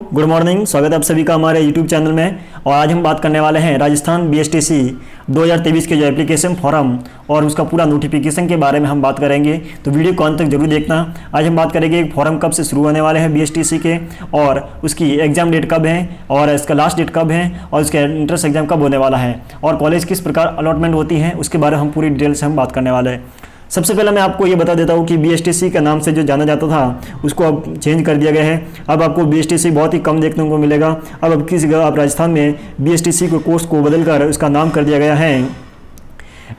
Good morning. स्वागत है आप सभी का हमारे यूट्यूब चैनल में। और आज हम बात करने वाले हैं राजस्थान बीएसटीसी 2023 के जो एप्लीकेशन फॉर्म और उसका पूरा नोटिफिकेशन के बारे में हम बात करेंगे, तो वीडियो को अंत तक जरूर देखना। आज हम बात करेंगे फॉर्म कब से शुरू होने वाले हैं बीएसटीसी के, और उसकी एग्जाम डेट कब है, और इसका लास्ट डेट कब है, और उसका एंट्रेंस एग्जाम कब होने वाला है, और कॉलेज किस प्रकार अलॉटमेंट होती है, उसके बारे में हम पूरी डिटेल से हम बात करने वाले हैं। सबसे पहले मैं आपको ये बता देता हूँ कि बीएसटीसी के नाम से जो जाना जाता था उसको अब चेंज कर दिया गया है। अब आपको बीएसटीसी बहुत ही कम देखने को मिलेगा। अब किसी जगह आप राजस्थान में बीएसटीसी के कोर्स को बदलकर उसका नाम कर दिया गया है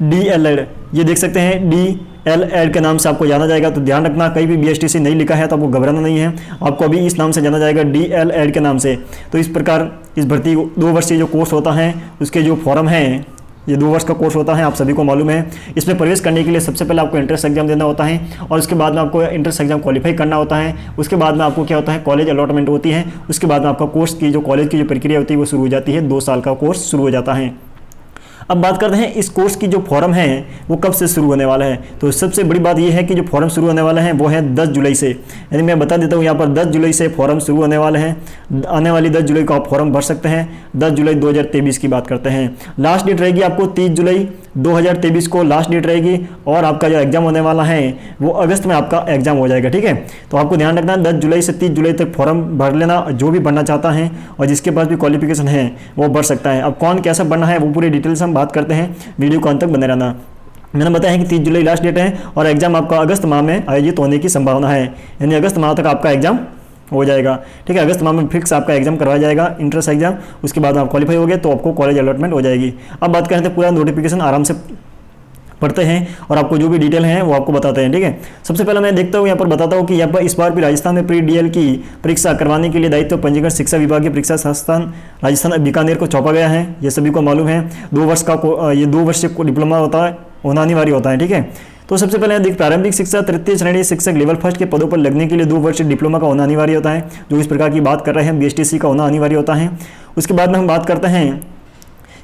डीएलएड। ये देख सकते हैं डीएलएड के नाम से आपको जाना जाएगा। तो ध्यान रखना, कहीं भी बीएसटीसी नहीं लिखा है तो आपको घबराना नहीं है, आपको अभी इस नाम से जाना जाएगा डीएलएड के नाम से। तो इस प्रकार इस भर्ती 2 वर्षीय जो कोर्स होता है उसके जो फॉर्म है, ये 2 वर्ष का कोर्स होता है, आप सभी को मालूम है। इसमें प्रवेश करने के लिए सबसे पहले आपको एंट्रेंस एग्जाम देना होता है, और उसके बाद में आपको एंट्रेंस एग्जाम क्वालिफाई करना होता है। उसके बाद में आपको क्या होता है, कॉलेज अलॉटमेंट होती है। उसके बाद में आपका कोर्स की जो कॉलेज की जो प्रक्रिया होती है वो शुरू हो जाती है। 2 साल का कोर्स शुरू हो जाता है। अब बात करते हैं इस कोर्स की जो फॉर्म है वो कब से शुरू होने वाला है। तो सबसे बड़ी बात ये है कि जो फॉर्म शुरू होने वाला है वो है 10 जुलाई से। यानी मैं बता देता हूँ यहाँ पर 10 जुलाई से फॉर्म शुरू होने वाले हैं। आने वाली 10 जुलाई को आप फॉर्म भर सकते हैं। 10 जुलाई 2023 की बात करते हैं। लास्ट डेट रहेगी आपको 30 जुलाई 2023 को लास्ट डेट रहेगी, और आपका जो एग्जाम होने वाला है वो अगस्त में आपका एग्जाम हो जाएगा। ठीक है, तो आपको ध्यान रखना 10 जुलाई से 30 जुलाई तक फॉर्म भर लेना, जो भी भरना चाहता है और जिसके पास भी क्वालिफिकेशन है वो भर सकता है। अब कौन कैसा भरना है वो पूरी डिटेल्स हम बात करते हैं, वीडियो को अंत तक बने रहना। मैंने बताया है कि 30 जुलाई लास्ट डेट है और एग्जाम आपका अगस्त माह में आयोजित होने की संभावना है। यानी अगस्त माह तक आपका एग्जाम हो जाएगा। ठीक है, अगस्त माह में फिक्स आपका एग्जाम करवाया जाएगा, इंट्रेंस एग्जाम। उसके बाद आप क्वालिफाई हो गए तो आपको कॉलेज अलॉटमेंट हो जाएगी। अब बात करते हैं पूरा नोटिफिकेशन आराम से पढ़ते हैं और आपको जो भी डिटेल है वो आपको बताते हैं। ठीक है, सबसे पहले मैं देखता हूँ यहाँ पर बताता हूँ कि यहाँ पर इस बार भी राजस्थान में प्री डीएल की परीक्षा करवाने के लिए दायित्व पंजीकरण शिक्षा विभाग की परीक्षा संस्थान राजस्थान बीकानेर को सौंपा गया है। ये सभी को मालूम है। 2 वर्ष का ये 2 वर्ष को डिप्लोमा होता है, होना अनिवार्य होता है। ठीक है, तो सबसे पहले देख, प्रारंभिक शिक्षा तृतीय श्रेणी शिक्षक लेवल फर्स्ट के पदों पर लगने के लिए 2 वर्ष डिप्लोमा का होना अनिवार्य होता है। जो इस प्रकार की बात कर रहे हैं बीएसटीसी का होना अनिवार्य होता है। उसके बाद में हम बात करते हैं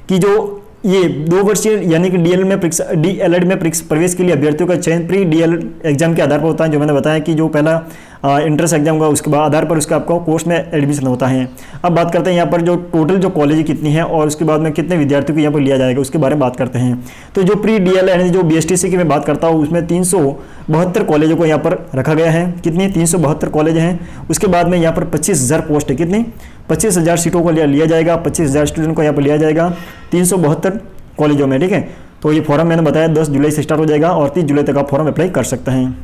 कि जो ये 2 वर्षीय यानी कि डीएलएड में प्रवेश के लिए अभ्यर्थियों का चयन प्री डीएलएड एग्जाम के आधार पर होता है। जो मैंने बताया कि जो पहला एंट्रेंस एग्जाम का उसके बाद आधार पर उसका आपको कोर्स में एडमिशन होता है। अब बात करते हैं यहाँ पर जो टोटल जो कॉलेज कितनी है और उसके बाद में कितने विद्यार्थियों को यहाँ पर लिया जाएगा उसके बारे में बात करते हैं। तो जो प्री डीएलएड जो बीएसटीसी की मैं बात करता हूँ उसमें 372 कॉलेजों को यहाँ पर रखा गया है। कितनी 372 कॉलेज हैं। उसके बाद में यहाँ पर 25,000 पोस्ट है। कितनी 25,000 सीटों को लिया जाएगा, 25,000 स्टूडेंट को यहाँ पर लिया जाएगा 372 कॉलेजों में। ठीक है, तो ये फॉर्म मैंने बताया 10 जुलाई से स्टार्ट हो जाएगा और 30 जुलाई तक आप फॉर्म अप्लाई कर सकते हैं।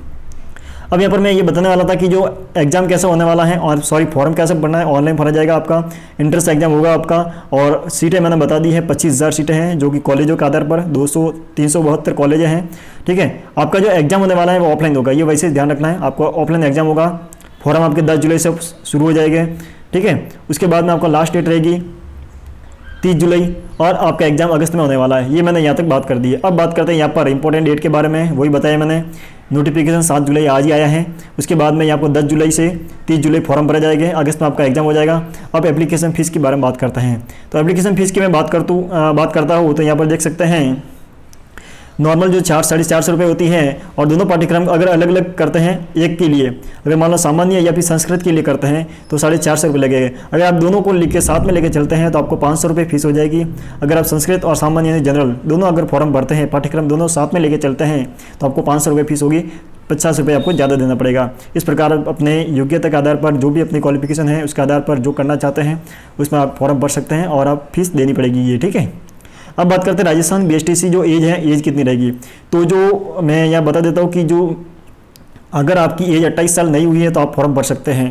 अब यहाँ पर मैं ये बताने वाला था कि जो एग्जाम कैसे होने वाला है, और फॉर्म कैसे भरना है। ऑनलाइन भरा जाएगा आपका, एंट्रेंस एग्जाम होगा आपका, और सीटें मैंने बता दी है 25,000 सीटें हैं जो कि कॉलेजों के आधार पर 372 कॉलेज हैं। ठीक है, आपका जो एग्जाम होने वाला है वो ऑफलाइन होगा। ये वैसे ध्यान रखना है, आपको ऑफलाइन एग्जाम होगा। फॉर्म आपके 10 जुलाई से शुरू हो जाएंगे। ठीक है, उसके बाद में आपका लास्ट डेट रहेगी 30 जुलाई और आपका एग्जाम अगस्त में होने वाला है। ये मैंने यहाँ तक बात कर दी है। अब बात करते हैं यहाँ पर इंपॉर्टेंट डेट के बारे में। वही बताया मैंने, नोटिफिकेशन 7 जुलाई आज ही आया है। उसके बाद में यहाँ पर 10 जुलाई से 30 जुलाई फॉर्म भरे जाएंगे, अगस्त में आपका एग्जाम हो जाएगा। अब एप्लीकेशन फीस के बारे में बात करते हैं। तो एप्लीकेशन फीस की मैं बात करता हूँ तो यहाँ पर देख सकते हैं नॉर्मल जो 400-450 रुपये होती है, और दोनों पाठ्यक्रम अगर अलग अलग करते हैं एक के लिए, अगर मान लो सामान्य या फिर संस्कृत के लिए करते हैं तो 450 रुपये लगेंगे। अगर आप दोनों को लिख के साथ में लेके चलते हैं तो आपको 500 रुपये फीस हो जाएगी। अगर आप संस्कृत और सामान्य यानी जनरल दोनों अगर फॉर्म भरते हैं, पाठ्यक्रम दोनों साथ में लेके चलते हैं तो आपको 500 रुपये फीस होगी। 50 रुपये आपको ज़्यादा देना पड़ेगा। इस प्रकार अपने योग्यता के आधार पर जो भी अपनी क्वालिफिकेशन है उसके आधार पर जो करना चाहते हैं उसमें आप फॉर्म भर सकते हैं और आप फीस देनी पड़ेगी ये। ठीक है, अब बात करते हैं राजस्थान बीएसटीसी जो एज है, एज कितनी रहेगी। तो जो मैं यहाँ बता देता हूँ कि जो अगर आपकी एज 28 साल नहीं हुई है तो आप फॉर्म भर सकते हैं।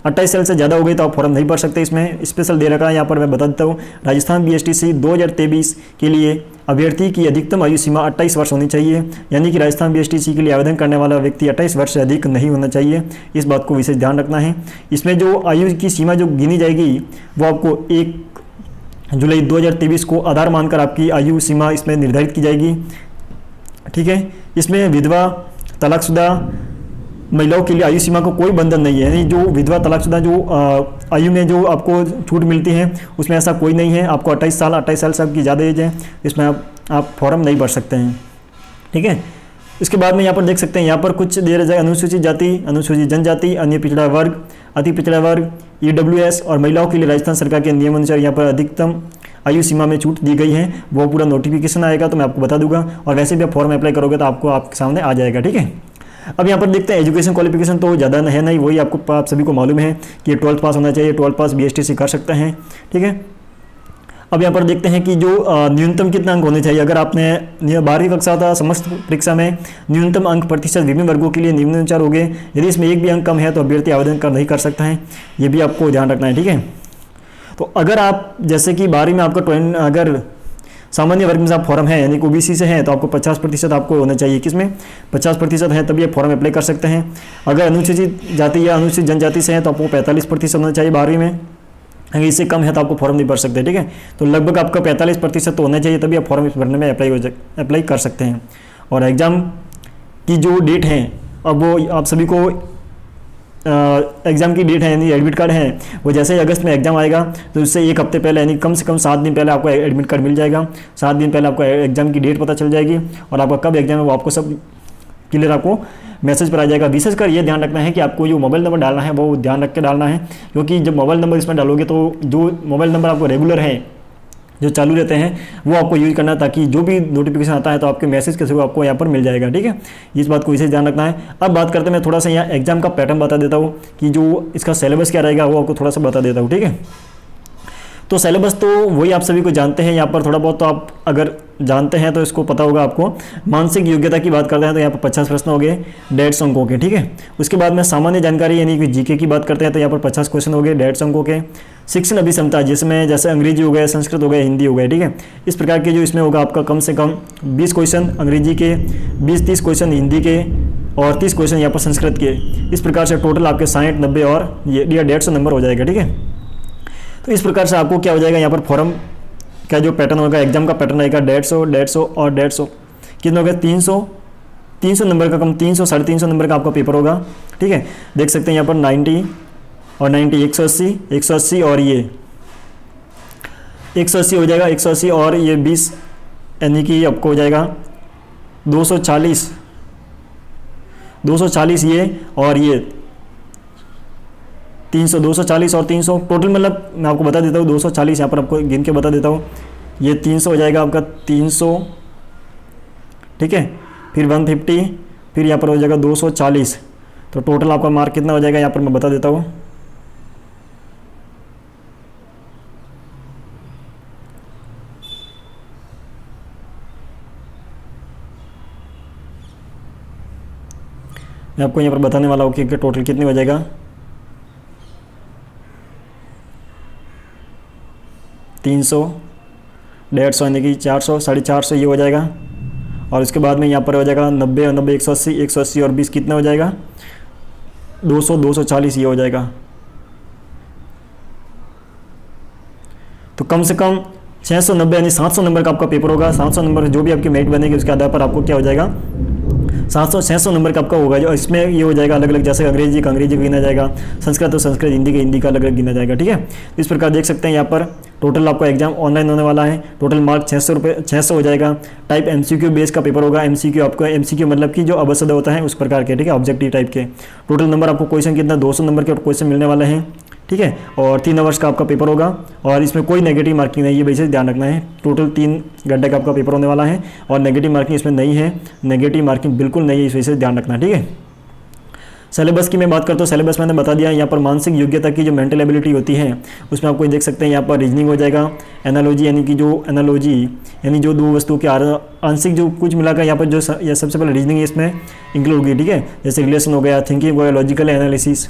28 साल से ज़्यादा हो गई तो आप फॉर्म नहीं भर सकते। इसमें स्पेशल दे रखा है, यहाँ पर मैं बता देता हूँ। राजस्थान बीएसटीसी 2023 के लिए अभ्यर्थी की अधिकतम आयु सीमा 28 वर्ष होनी चाहिए। यानी कि राजस्थान बीएसटीसी के लिए आवेदन करने वाला व्यक्ति 28 वर्ष से अधिक नहीं होना चाहिए। इस बात को विशेष ध्यान रखना है। इसमें जो आयु की सीमा जो गिनी जाएगी वो आपको 1 जुलाई 2023 को आधार मानकर आपकी आयु सीमा इसमें निर्धारित की जाएगी। ठीक है, इसमें विधवा तलाकशुदा महिलाओं के लिए आयु सीमा को कोई बंधन नहीं है। यानी जो विधवा तलाकशुदा जो आयु में जो आपको छूट मिलती है उसमें ऐसा कोई नहीं है। आपको 28 साल से आपकी ज़्यादा एज है, इसमें आप फॉर्म नहीं भर सकते हैं। ठीक है, इसके बाद में यहाँ पर देख सकते हैं, यहाँ पर कुछ दे रहा है अनुसूचित जाति, अनुसूचित जनजाति, अन्य पिछड़ा वर्ग, अति पिछड़ा वर्ग, EWS और महिलाओं के लिए राजस्थान सरकार के नियम अनुसार यहाँ पर अधिकतम आयु सीमा में छूट दी गई है, वो पूरा नोटिफिकेशन आएगा तो मैं आपको बता दूंगा, और वैसे भी आप फॉर्म अप्लाई करोगे तो आपको आपके सामने आ जाएगा। ठीक है, अब यहाँ पर देखते हैं एजुकेशन क्वालिफिकेशन तो ज़्यादा है नहीं, वही आपको आप सभी को मालूम है कि 12th पास होना चाहिए, 12th पास BSTC कर सकते हैं। ठीक है, अब यहाँ पर देखते हैं कि जो न्यूनतम कितना अंक होने चाहिए। अगर आपने 12वीं कक्षा था समस्त परीक्षा में न्यूनतम अंक प्रतिशत विभिन्न वर्गों के लिए निम्नानुसार हो गए, यदि इसमें एक भी अंक कम है तो अभ्यर्थी आवेदन नहीं कर सकता है, ये भी आपको ध्यान रखना है। ठीक है, तो अगर आप जैसे कि 12वीं में आपका अगर सामान्य वर्ग में आप फॉर्म है यानी कि OBC से है तो आपको 50% आपको होना चाहिए, किसमें 50% है तभी आप फॉर्म अप्लाई कर सकते हैं। अगर अनुसूचित जाति या अनुसूचित जनजाति से है तो आपको 45% होना चाहिए 12वीं में, अगर इससे कम है तो आपको फॉर्म नहीं भर सकते। ठीक है, तो लगभग आपका 45% तो होना चाहिए तभी आप फॉर्म भरने में अप्लाई कर सकते हैं। और एग्ज़ाम की जो डेट है अब वो आप सभी को एग्ज़ाम की डेट है यानी एडमिट कार्ड है वो जैसे ही अगस्त में एग्ज़ाम आएगा तो उससे एक हफ्ते पहले यानी कम से कम 7 दिन पहले आपको एडमिट कार्ड मिल जाएगा। 7 दिन पहले आपको एग्ज़ाम की डेट पता चल जाएगी और आपका कब एग्ज़ाम है वो आपको सब क्लियर आपको मैसेज पर आ जाएगा। विशेषकर ये ध्यान रखना है कि आपको जो मोबाइल नंबर डालना है वो ध्यान रख के डालना है, क्योंकि जब मोबाइल नंबर इसमें डालोगे तो जो मोबाइल नंबर आपको रेगुलर है जो चालू रहते हैं वो आपको यूज करना, ताकि जो भी नोटिफिकेशन आता है तो आपके मैसेज के थ्रू आपको यहाँ पर मिल जाएगा। ठीक है, इस बात को विशेष ध्यान रखना है। अब बात करते हैं, मैं थोड़ा सा यहाँ एग्जाम का पैटर्न बता देता हूँ कि जो इसका सिलेबस क्या रहेगा वो आपको थोड़ा सा बता देता हूँ। ठीक है, तो सिलेबस तो वही आप सभी को जानते हैं, यहाँ पर थोड़ा बहुत तो आप अगर जानते हैं तो इसको पता होगा आपको। मानसिक योग्यता की बात करते हैं तो यहाँ पर 50 प्रश्न हो गए 150 अंकों के। ठीक है, उसके बाद में सामान्य जानकारी यानी कि जीके की बात करते हैं तो यहाँ पर 50 क्वेश्चन हो गए 150 अंकों के। शिक्षण अभिक्षमता जिसमें जैसे अंग्रेजी हो गए, संस्कृत हो गए, हिंदी हो गए। ठीक है, इस प्रकार के जो इसमें होगा आपका कम से कम 20 क्वेश्चन अंग्रेजी के, 20-30 क्वेश्चन हिंदी के और 30 क्वेश्चन यहाँ पर संस्कृत के। इस प्रकार से टोटल आपके 60, 90 और ये 150 नंबर हो जाएगा। ठीक है, तो इस प्रकार से आपको क्या हो जाएगा यहाँ पर फॉर्म का जो पैटर्न होगा, एग्जाम का पैटर्न आएगा 150, 150 और 150 कितना हो गया 300 नंबर का, कम 300, 350 नंबर का आपका पेपर होगा। ठीक है, देख सकते हैं यहाँ पर 90 और 90 180 और ये 180 हो जाएगा, 180 और ये 20 यानी कि आपको हो जाएगा 240 ये और ये 300, 240 और 300 टोटल, मतलब मैं आपको बता देता हूँ 240 यहाँ पर आपको गिन के बता देता हूँ। ये 300 हो जाएगा आपका 300। ठीक है, फिर 150, फिर यहाँ पर हो जाएगा 240, तो टोटल आपका मार्क कितना हो जाएगा यहाँ पर मैं बता देता हूँ। मैं आपको यहाँ पर बताने वाला हूँ कि टोटल कितनी हो जाएगा। 300, 150 यानी कि 400, 450 ये हो जाएगा। और उसके बाद में यहाँ पर हो जाएगा 90 और 90 180 और 20 कितना हो जाएगा 200, 240 ये हो जाएगा। तो कम से कम 690 यानी 700 नंबर का आपका पेपर होगा। 700 नंबर जो भी आपकी मेरिट बनेगी उसके आधार पर आपको क्या हो जाएगा 700-600 नंबर का आपका होगा। जो इसमें ये हो जाएगा अलग अलग, जैसे अंग्रेजी का अंग्रेजी गिना जाएगा, संस्कृत तो संस्कृत, हिंदी का हिंदी का अलग अलग गिना जाएगा। ठीक है, इस प्रकार देख सकते हैं यहाँ पर टोटल आपका एग्जाम ऑनलाइन होने वाला है। टोटल मार्क 600 हो जाएगा। टाइप MCQ बेस का पेपर होगा। MCQ आपको MCQ मतलब कि जो अवसद होता है उस प्रकार के। ठीक है, ऑब्जेक्टिव टाइप के। टोटल नंबर आपको क्वेश्चन कितना 200 नंबर के क्वेश्चन मिलने वाले हैं। ठीक है, और 3 आवर्स का आपका पेपर होगा और इसमें कोई नेगेटिव मार्किंग नहीं है, वैसे ध्यान रखना है। टोटल 3 घंटे का आपका पेपर होने वाला है और नेगेटिव मार्किंग इसमें नहीं है, नेगेटिव मार्किंग बिल्कुल नहीं है, इस वजह से ध्यान रखना। ठीक है, सिलेबस की मैं बात करता हूँ, सिलेबस मैंने बता दिया। यहाँ पर मानसिक योग्यता की जो मेंटल एबिलिटी होती है उसमें आपको देख सकते हैं यहाँ पर रीजनिंग हो जाएगा। एनालॉजी यानी कि जो दो वस्तुओं के आंशिक जो कुछ मिलाकर यहाँ पर जो ये सबसे पहले रीजनिंग इसमें इंक्लूड होगी। ठीक है, जैसे रिलेशन हो गया, थिंकिंग हो गया, लॉजिकल एनालिसिस,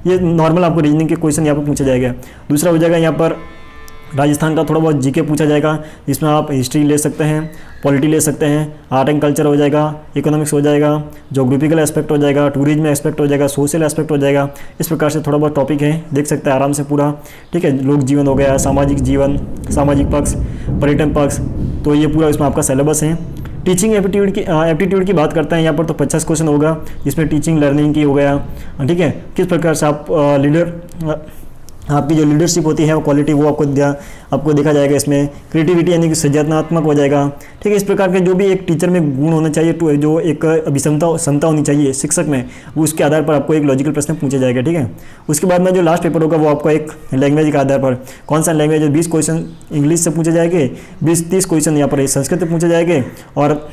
ये नॉर्मल आपको रीजनिंग के क्वेश्चन यहाँ पर पूछा जाएगा। दूसरा हो जाएगा यहाँ पर राजस्थान का थोड़ा बहुत जीके पूछा जाएगा, जिसमें आप हिस्ट्री ले सकते हैं, पॉलिटी ले सकते हैं, आर्ट एंड कल्चर हो जाएगा, इकोनॉमिक्स हो जाएगा, जोग्राफिकल एस्पेक्ट हो जाएगा, टूरिज्म एस्पेक्ट हो जाएगा, सोशल एस्पेक्ट हो जाएगा। इस प्रकार से थोड़ा बहुत टॉपिक है, देख सकते हैं आराम से पूरा। ठीक है, लोक जीवन हो गया, सामाजिक जीवन, सामाजिक पक्ष, पर्यटन पक्ष, तो ये पूरा इसमें आपका सिलेबस है। टीचिंग एप्टीट्यूड की बात करते हैं यहाँ पर तो 50 क्वेश्चन होगा, जिसमें टीचिंग लर्निंग की हो गया। ठीक है, किस प्रकार से आप आपकी जो लीडरशिप होती है वो क्वालिटी वो आपको देखा जाएगा इसमें। क्रिएटिविटी यानी कि सृजनात्मक हो जाएगा। ठीक है, इस प्रकार के जो भी एक टीचर में गुण होना चाहिए, जो एक क्षमता होनी चाहिए शिक्षक में, वो उसके आधार पर आपको एक लॉजिकल प्रश्न पूछा जाएगा। ठीक है, उसके बाद में जो लास्ट पेपर होगा वो आपका एक लैंग्वेज के आधार पर, कौन सा लैंग्वेज, 20 क्वेश्चन इंग्लिश से पूछे जाएंगे, 20-30 क्वेश्चन यहाँ पर संस्कृत से पूछे जाएंगे, और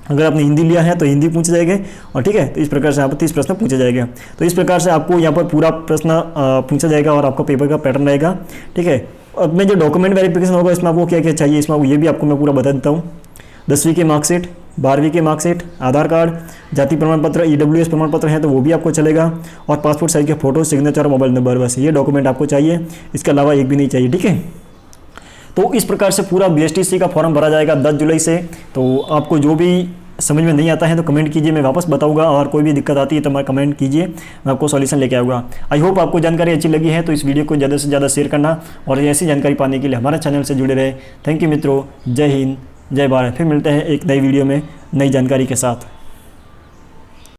अगर आपने हिंदी लिया है तो हिंदी पूछे जाएंगे। और ठीक है, तो इस प्रकार से यहाँ पर 30 प्रश्न पूछे जाएंगे। तो इस प्रकार से आपको यहाँ पर पूरा प्रश्न पूछा जाएगा और आपका पेपर का पैटर्न रहेगा। ठीक है, अब मैं जो डॉक्यूमेंट वेरिफिकेशन होगा इसमें आपको क्या क्या चाहिए, इसमें ये भी आपको मैं पूरा बता देता हूँ। 10वीं की मार्कशीट, 12वीं की मार्कशीट, आधार कार्ड, जाति प्रमाण पत्र, EWS प्रमाण पत्र है तो वो भी आपको चलेगा, और पासपोर्ट साइज के फोटो, सिग्नेचर, मोबाइल नंबर, बस ये डॉक्यूमेंट आपको चाहिए। इसके अलावा एक भी नहीं चाहिए। ठीक है, तो इस प्रकार से पूरा BSTC का फॉर्म भरा जाएगा 10 जुलाई से। तो आपको जो भी समझ में नहीं आता है तो कमेंट कीजिए, मैं वापस बताऊंगा, और कोई भी दिक्कत आती है तो मैं कमेंट कीजिए, मैं आपको सॉल्यूशन लेके आऊँगा। आई होप आपको जानकारी अच्छी लगी है, तो इस वीडियो को ज़्यादा से ज़्यादा शेयर करना, और ऐसी जानकारी पाने के लिए हमारे चैनल से जुड़े रहे। थैंक यू मित्रों, जय हिंद, जय भारत। फिर मिलते हैं एक नई वीडियो में नई जानकारी के साथ।